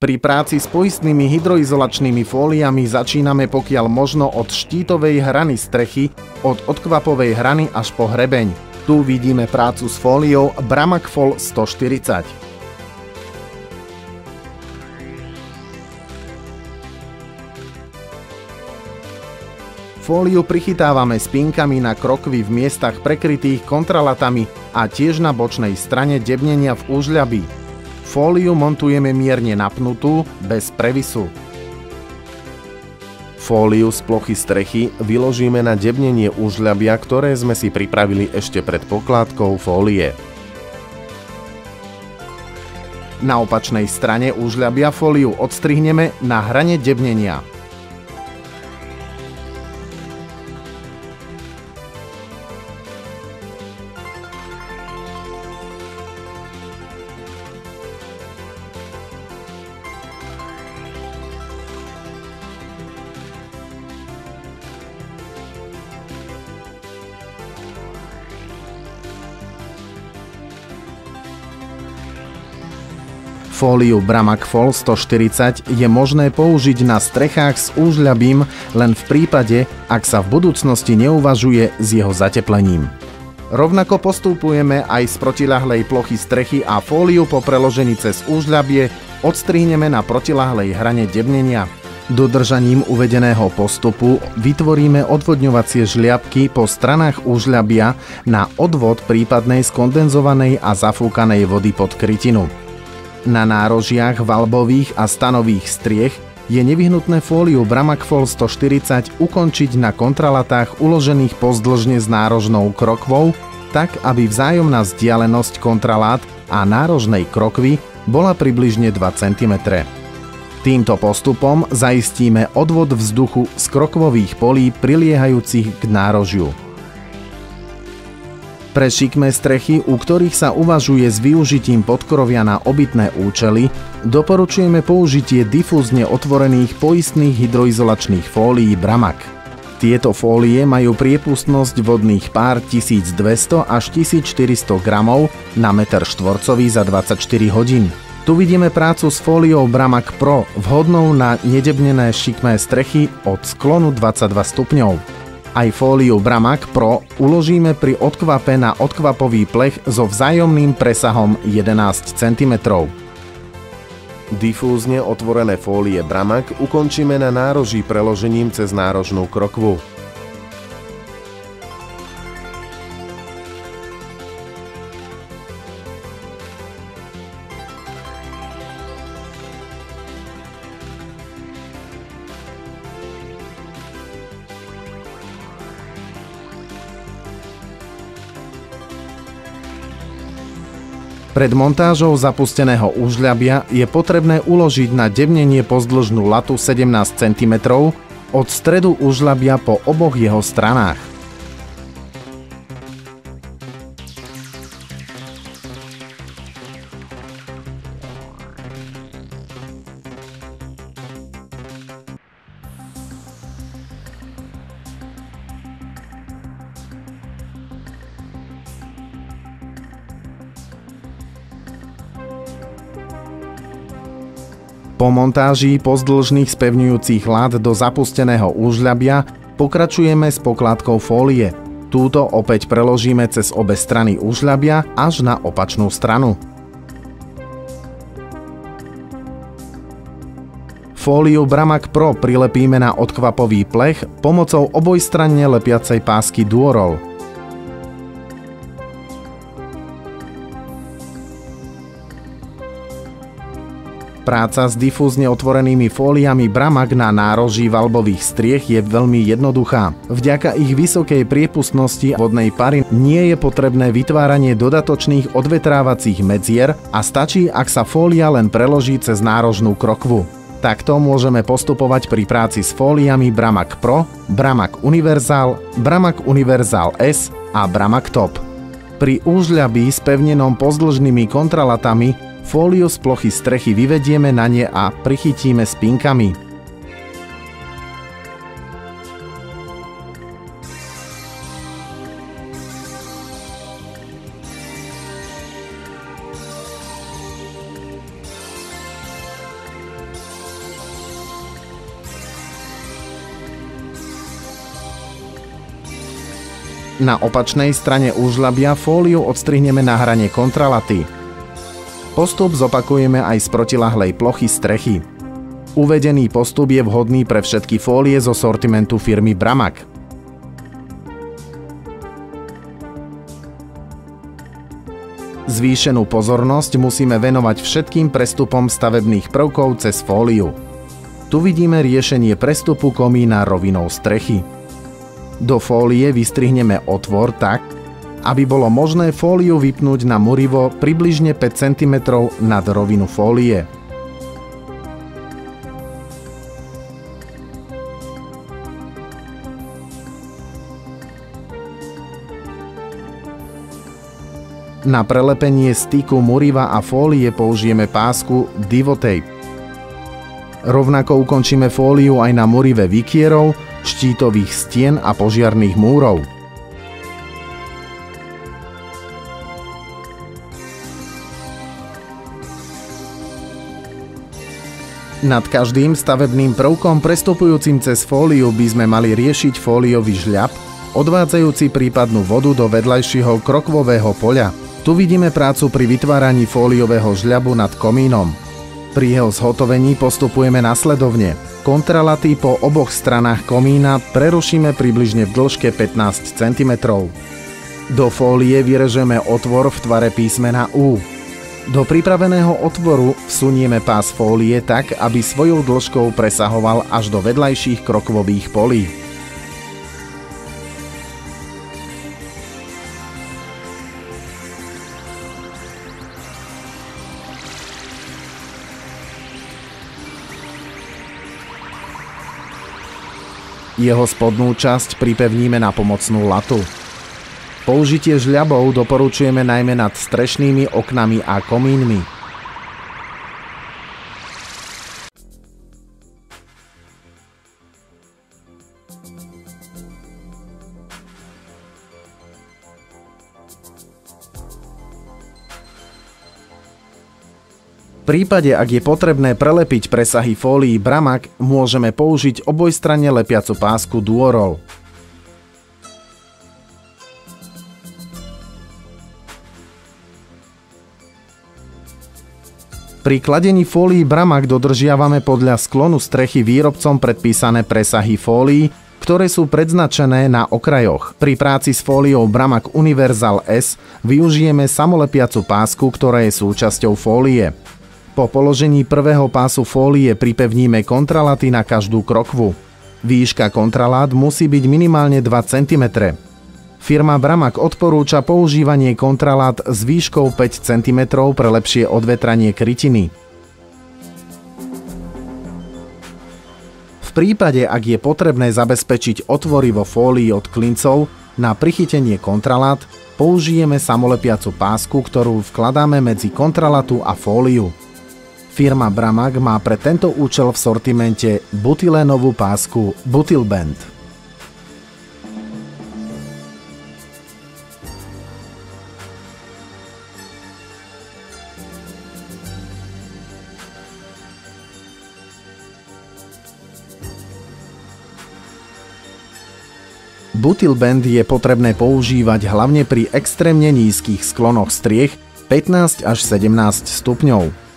Pri práci s poistnými hydroizolačnými fóliami začíname pokiaľ možno od štítovej hrany strechy, od odkvapovej hrany až po hrebeň. Tu vidíme prácu s fóliou Bramacfol 140. Fóliu prichytávame spínkami na krokvy v miestach prekrytých kontralatami a tiež na bočnej strane debnenia v úžľabí. Fóliu montujeme mierne napnutú, bez previsu. Fóliu z plochy strechy vyložíme na debnenie úžľabia, ktoré sme si pripravili ešte pred pokládkou fólie. Na opačnej strane úžľabia fóliu odstrihneme na hrane debnenia. Fóliu Bramacfol 140 je možné použiť na strechách s úžľabím len v prípade, ak sa v budúcnosti neuvažuje s jeho zateplením. Rovnako postupujeme aj z protiľahlej plochy strechy a fóliu po preložení cez úžľabie odstrihneme na protiľahlej hrane debnenia. Dodržaním uvedeného postupu vytvoríme odvodňovacie žliabky po stranách úžľabia na odvod prípadnej skondenzovanej a zafúkanej vody pod krytinu. Na nárožiach valbových a stanových striech je nevyhnutné fóliu Bramacfol 140 ukončiť na kontralatách uložených pozdĺžne s nárožnou krokvou, tak aby vzájomná vzdialenosť kontralát a nárožnej krokvy bola približne 2 cm. Týmto postupom zaistíme odvod vzduchu z krokvových polí priliehajúcich k nárožiu. Pre šikmé strechy, u ktorých sa uvažuje s využitím podkrovia na obytné účely, doporučujeme použitie difúzne otvorených poistných hydroizolačných fólií Bramac. Tieto fólie majú priepustnosť vodných pár 1200 až 1400 gramov na meter štvorcový za 24 hodín. Tu vidíme prácu s fóliou Bramac Pro, vhodnou na nedebnené šikmé strechy od sklonu 22 stupňov. Aj fóliu Bramac Pro uložíme pri odkvape na odkvapový plech so vzájomným presahom 11 cm. Difúzne otvorené fólie Bramac ukončíme na nároží preložením cez nárožnú krokvu. Pred montážou zapusteného úžľabia je potrebné uložiť na debnenie pozdĺžnú latu 17 cm od stredu úžľabia po oboch jeho stranách. Po montáži pozdĺžnych spevňujúcich lát do zapusteného úžľabia pokračujeme s pokládkou fólie. Túto opäť preložíme cez obe strany úžľabia až na opačnú stranu. Fóliu Bramac Pro prilepíme na odkvapový plech pomocou obojstranne lepiacej pásky Duoroll. Práca s difúzne otvorenými fóliami Bramac na nároží valbových striech je veľmi jednoduchá. Vďaka ich vysokej priepustnosti vodnej pary nie je potrebné vytváranie dodatočných odvetrávacích medzier a stačí, ak sa fólia len preloží cez nárožnú krokvu. Takto môžeme postupovať pri práci s fóliami Bramac Pro, Bramac Universal, Bramac Universal S a Bramac Top. Pri úžľabí spevnenom pozdĺžnými kontralatami fóliu z plochy strechy vyvedieme na ne a prichytíme spínkami. Na opačnej strane úžľabia fóliu odstrihneme na hrane kontralaty. Postup zopakujeme aj z protilahlej plochy strechy. Uvedený postup je vhodný pre všetky fólie zo sortimentu firmy Bramag. Zvýšenú pozornosť musíme venovať všetkým prestupom stavebných prvkov cez fóliu. Tu vidíme riešenie prestupu komína rovinou strechy. Do fólie vystrihneme otvor tak, aby bolo možné fóliu vypnúť na murivo približne 5 cm nad rovinu fólie. Na prelepenie styku muriva a fólie použijeme pásku Divotape. Rovnako ukončíme fóliu aj na murive vikierov, štítových stien a požiarnych múrov. Nad každým stavebným prvkom prestupujúcim cez fóliu by sme mali riešiť fóliový žľab, odvádzajúci prípadnú vodu do vedľajšieho krokvového poľa. Tu vidíme prácu pri vytváraní fóliového žľabu nad komínom. Pri jeho zhotovení postupujeme nasledovne. Kontralaty po oboch stranách komína prerušíme približne v dĺžke 15 cm. Do fólie vyrežeme otvor v tvare písmena U. Do pripraveného otvoru vsunieme pás fólie tak, aby svojou dĺžkou presahoval až do vedľajších krokvových polí. Jeho spodnú časť pripevníme na pomocnú latu. Použitie žľabov doporučujeme najmä nad strešnými oknami a komínmi. V prípade, ak je potrebné prelepiť presahy fólií Bramag, môžeme použiť obojstranne lepiacu pásku Duoroll. Pri kladení fólií Bramag dodržiavame podľa sklonu strechy výrobcom predpísané presahy fólií, ktoré sú predznačené na okrajoch. Pri práci s fóliou Bramag Universal S využijeme samolepiacu pásku, ktorá je súčasťou fólie. Po položení prvého pásu fólie pripevníme kontralaty na každú krokvu. Výška kontralát musí byť minimálne 2 cm. Firma Bramag odporúča používanie kontralát s výškou 5 cm pre lepšie odvetranie krytiny. V prípade, ak je potrebné zabezpečiť otvory vo fólii od klincov, na prichytenie kontralát použijeme samolepiacu pásku, ktorú vkladáme medzi kontralatu a fóliu. Firma Bramag má pre tento účel v sortimente butylénovú pásku Butylband. Butylband je potrebné používať hlavne pri extrémne nízkych sklonoch striech 15 až 17 stupňov.